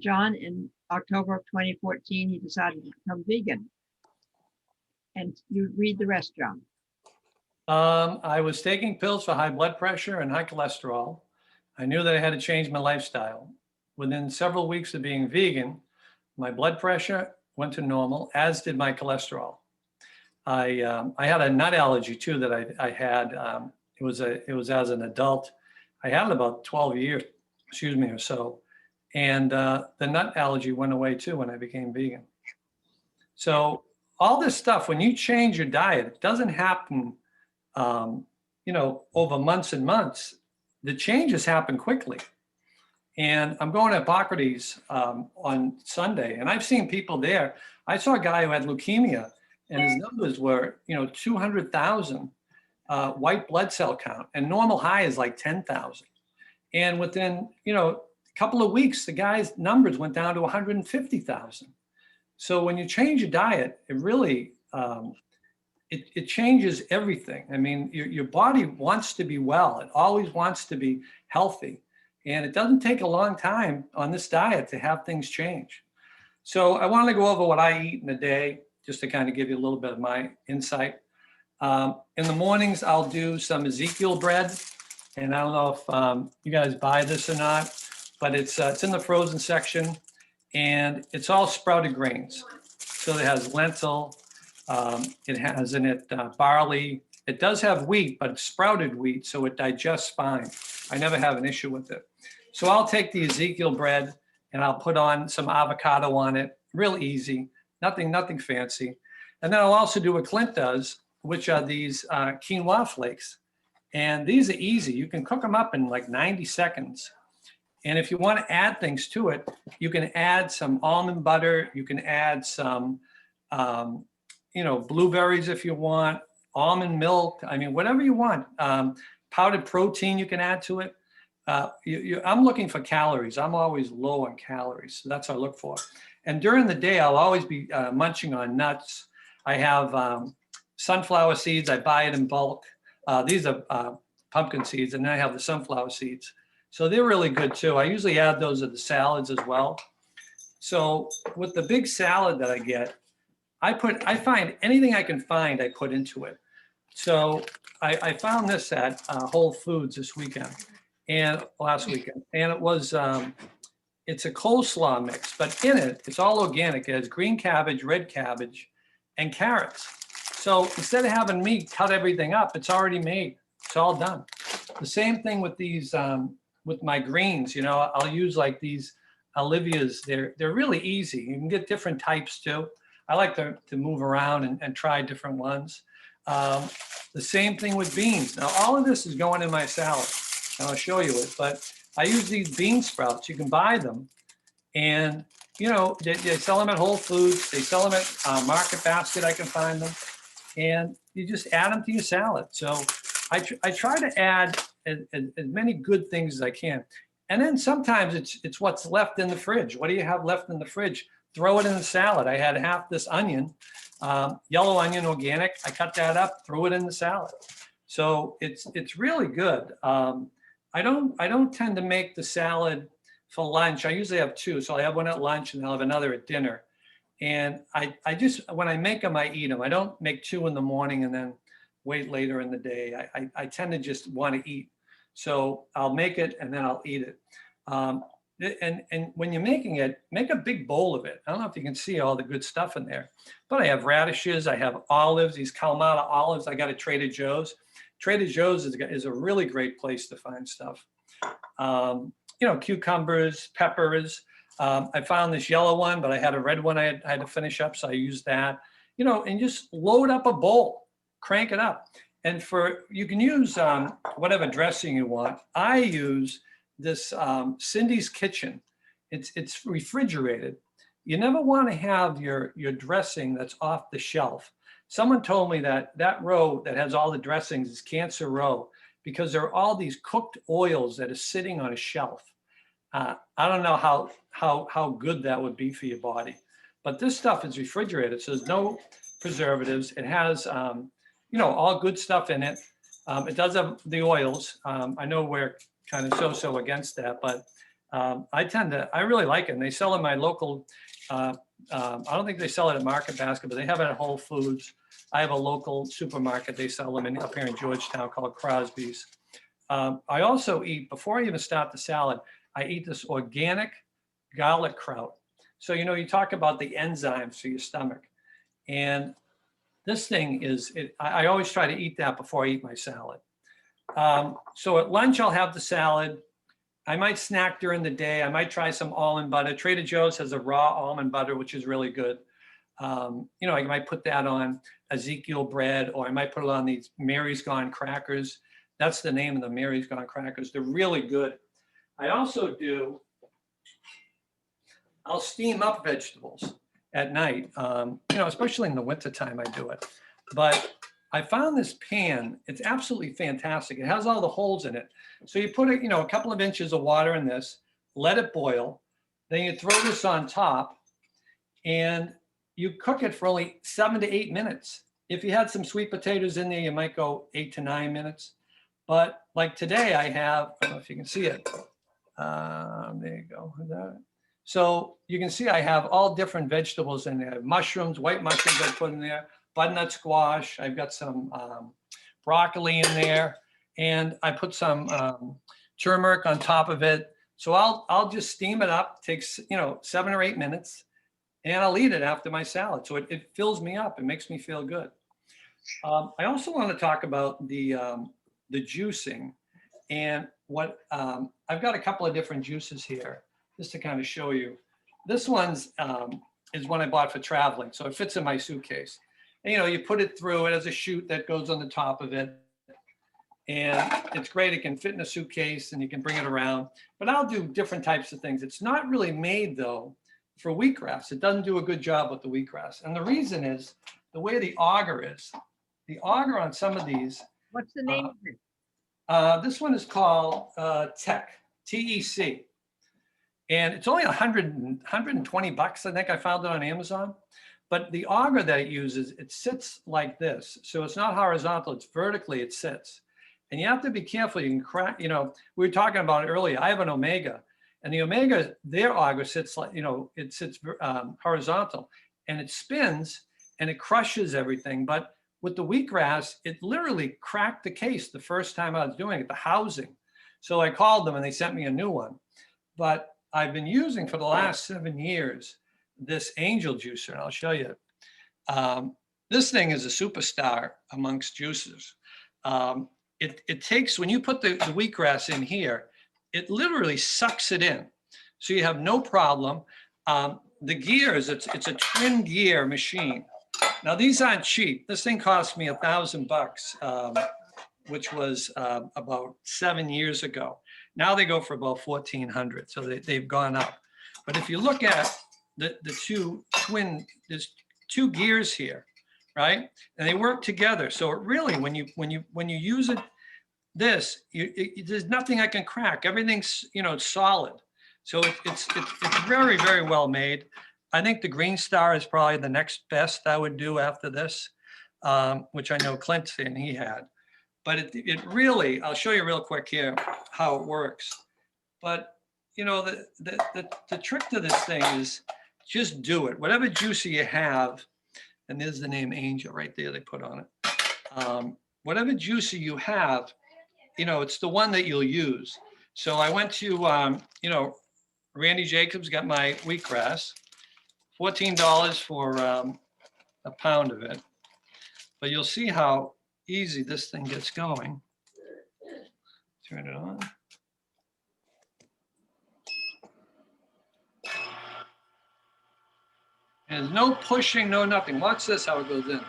John, in October of 2014, he decided to become vegan. And you read the rest, John. I was taking pills for high blood pressure and high cholesterol. I knew that I had to change my lifestyle. Within several weeks of being vegan, my blood pressure went to normal, as did my cholesterol. I had a nut allergy too that I had. It was as an adult. I had it about 12 years, excuse me, or so. And the nut allergy went away too when I became vegan. So all this stuff, when you change your diet, it doesn't happen, over months and months. The changes happen quickly. And I'm going to Hippocrates on Sunday, and I've seen people there. I saw a guy who had leukemia, and his numbers were, 200,000 white blood cell count, and normal high is like 10,000. And within, a couple of weeks, the guy's numbers went down to 150,000. So when you change your diet, it really, it changes everything. I mean, your body wants to be well. It always wants to be healthy. And it doesn't take a long time on this diet to have things change. So I want to go over what I eat in a day, just to kind of give you a little bit of my insight. In the mornings, I'll do some Ezekiel bread. And I don't know if you guys buy this or not, but it's in the frozen section, and it's all sprouted grains. So it has lentil, it has in it barley. It does have wheat, but it's sprouted wheat, so it digests fine. I never have an issue with it. So I'll take the Ezekiel bread and I'll put on some avocado on it, real easy, nothing fancy. And then I'll also do what Clint does, which are these quinoa flakes. And these are easy. You can cook them up in like 90 seconds. And if you want to add things to it, you can add some almond butter. You can add some, blueberries if you want, almond milk. I mean, whatever you want. Powdered protein you can add to it. I'm looking for calories. I'm always low on calories. So that's what I look for. And during the day, I'll always be munching on nuts. I have sunflower seeds. I buy it in bulk. These are pumpkin seeds, and then I have the sunflower seeds. So they're really good too. I usually add those to the salads as well. So with the big salad that I get, I find anything I can find, I put into it. So I found this at Whole Foods this weekend and last weekend. And it was, it's a coleslaw mix, but in it, it's all organic. It has green cabbage, red cabbage, and carrots. So instead of having me cut everything up, it's already made. It's all done. The same thing with these, with my greens, I'll use like these Olivias. They're really easy. You can get different types too. I like to move around and try different ones. The same thing with beans. Now, all of this is going in my salad, and I'll show you it, but I use these bean sprouts. You can buy them, and they sell them at Whole Foods. They sell them at Market Basket. I can find them, and you just add them to your salad. So I try to add as many good things as I can. And then sometimes it's what's left in the fridge. What do you have left in the fridge? Throw it in the salad. I had half this onion, yellow onion, organic. I cut that up, threw it in the salad. So it's really good. I don't tend to make the salad for lunch. I usually have two. So I have one at lunch and I'll have another at dinner. And I just, when I make them, I eat them. I don't make two in the morning and then wait later in the day. I tend to just want to eat. So I'll make it and then I'll eat it. And when you're making it, make a big bowl of it. I don't know if you can see all the good stuff in there, but I have radishes, I have olives, these Kalamata olives I got at Trader Joe's. Trader Joe's is a really great place to find stuff. Cucumbers, peppers. I found this yellow one, but I had a red one I had to finish up, so I used that. And just load up a bowl, crank it up. And you can use whatever dressing you want. I use this Cindy's Kitchen. It's refrigerated. You never want to have your dressing that's off the shelf. Someone told me that row that has all the dressings is cancer row because there are all these cooked oils that are sitting on a shelf. I don't know how good that would be for your body, but this stuff is refrigerated, so there's no preservatives. It has all good stuff in it. It does have the oils. I know we're kind of so against that, but I really like it. And they sell in my local, I don't think they sell it at Market Basket, but they have it at Whole Foods. I have a local supermarket. They sell them up here in Georgetown called Crosby's. I also eat, before I even start the salad, I eat this organic garlic kraut. So, you know, you talk about the enzymes for your stomach. And this thing is, I always try to eat that before I eat my salad. So at lunch, I'll have the salad. I might snack during the day. I might try some almond butter. Trader Joe's has a raw almond butter, which is really good. You know, I might put that on Ezekiel bread, or I might put it on these Mary's Gone crackers. That's the name of the Mary's Gone crackers. They're really good. I also do, I'll steam up vegetables at night, you know, especially in the wintertime I do it. But I found this pan, it's absolutely fantastic. It has all the holes in it. So you put it, you know, a couple of inches of water in this, let it boil. Then you throw this on top and you cook it for only 7 to 8 minutes. If you had some sweet potatoes in there, you might go 8 to 9 minutes. But like today I have, I don't know if you can see it. There you go. So you can see I have all different vegetables in there. Mushrooms, white mushrooms I put in there, butternut squash. I've got some broccoli in there, and I put some turmeric on top of it. So I'll just steam it up. Takes, you know, 7 or 8 minutes, and I'll eat it after my salad. So it fills me up. It makes me feel good. I also want to talk about the juicing, and what I've got a couple of different juices here just to kind of show you. This one's is one I bought for traveling, so it fits in my suitcase. And, you know, you put it through. It has a chute that goes on the top of it, and it's great. It can fit in a suitcase, and you can bring it around. But I'll do different types of things. It's not really made though for wheatgrass. It doesn't do a good job with the wheatgrass, and the reason is the way the auger is. The auger on some of these. What's the name of it? This one is called Tech, TEC. And it's only 120 bucks. I think I found it on Amazon. But the auger that it uses, it sits like this. So it's not horizontal, it's vertically, it sits. And you have to be careful. You can crack, you know, we were talking about it earlier. I have an Omega, and the Omega, their auger sits like, you know, it sits horizontal, and it spins and it crushes everything. But with the wheatgrass, it literally cracked the case the first time I was doing it, the housing. So I called them and they sent me a new one. But I've been using for the last 7 years this angel juicer, and I'll show you. This thing is a superstar amongst juicers. It takes, when you put the wheatgrass in here, it literally sucks it in. So you have no problem. The gears, it's a twin gear machine. Now these aren't cheap. This thing cost me $1,000, which was about 7 years ago. Now they go for about $1,400, so they've gone up. But if you look at the two twin, there's 2 gears here, right? And they work together. So it really, when you use it, there's nothing I can crack. Everything's, you know, solid. So it's very, very well made. I think the Green Star is probably the next best I would do after this, which I know Clinton he had. But it really, I'll show you real quick here how it works. But you know, the trick to this thing is just do it. Whatever juicer you have, and there's the name Angel right there they put on it. Whatever juicer you have, you know, it's the one that you'll use. So I went to, you know, Randy Jacobs, got my wheatgrass, $14 for a pound of it. But you'll see how easy this thing gets going. Turn it on. And there's no pushing, no nothing. Watch this, how it goes in.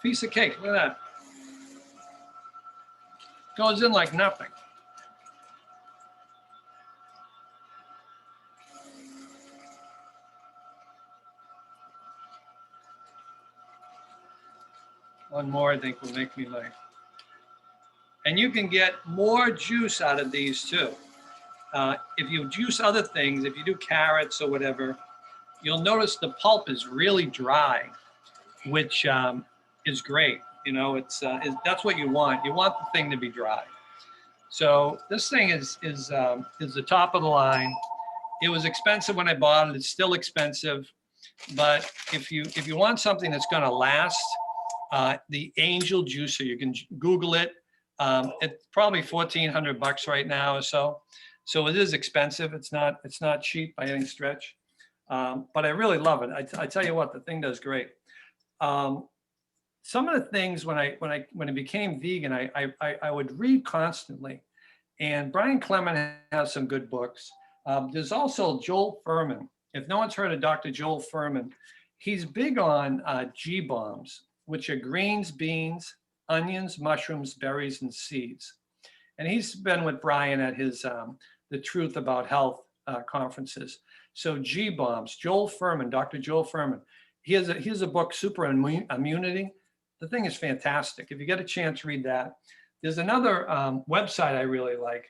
Piece of cake, look at that. Goes in like nothing. One more, I think, will make me like. And you can get more juice out of these too. If you juice other things, if you do carrots or whatever, you'll notice the pulp is really dry, which is great. You know, that's what you want. You want the thing to be dry. So this thing is the top of the line. It was expensive when I bought it. It's still expensive, but if you want something that's going to last, the Angel Juicer, you can Google it. It's probably $1,400 right now or so. So it is expensive. It's not cheap by any stretch, but I really love it. I tell you what, the thing does great. Some of the things when I became vegan, I would read constantly, and Brian Clement has some good books. There's also Joel Fuhrman. If no one's heard of Dr. Joel Fuhrman, he's big on G-bombs, which are greens, beans, onions, mushrooms, berries, and seeds. And he's been with Brian at his The Truth About Health conferences. So G-bombs, Joel Fuhrman, Dr. Joel Fuhrman. He has a book, Super Immunity. The thing is fantastic. If you get a chance, read that. There's another website I really like,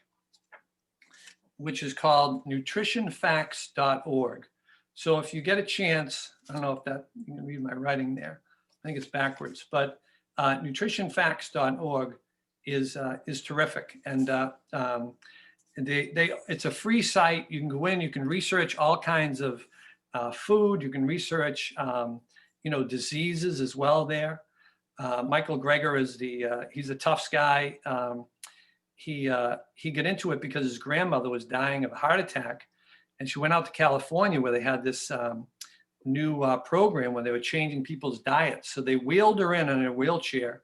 which is called nutritionfacts.org. So if you get a chance, I don't know if that, you can read my writing there. I think it's backwards, but nutritionfacts.org is terrific. And it's a free site. You can go in, you can research all kinds of food. You can research, diseases as well there. Michael Greger is he's a Tufts guy. He got into it because his grandmother was dying of a heart attack, and she went out to California where they had this new program where they were changing people's diets. So they wheeled her in a wheelchair,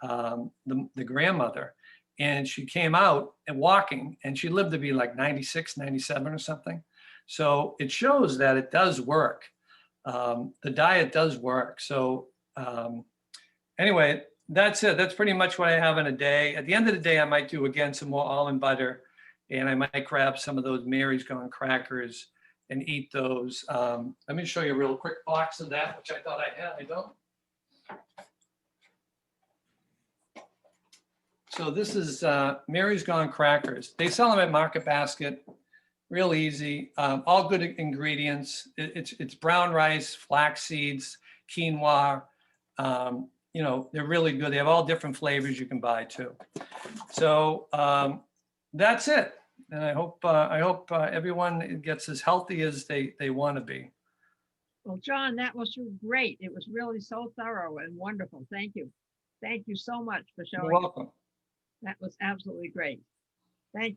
the grandmother, and she came out and walking, and she lived to be like 96, 97 or something. So it shows that it does work. The diet does work. So anyway, that's it. That's pretty much what I have in a day. At the end of the day, I might do again some more almond butter, and I might grab some of those Mary's Gone crackers and eat those. Let me show you a real quick box of that, which I thought I had. I don't. So this is Mary's Gone crackers. They sell them at Market Basket. Real easy. All good ingredients. It's brown rice, flax seeds, quinoa. They're really good. They have all different flavors you can buy too. So that's it. And I hope everyone gets as healthy as they want to be. Well, John, that was great. It was really so thorough and wonderful. Thank you. Thank you so much for showing. You're welcome. That was absolutely great. Thank you.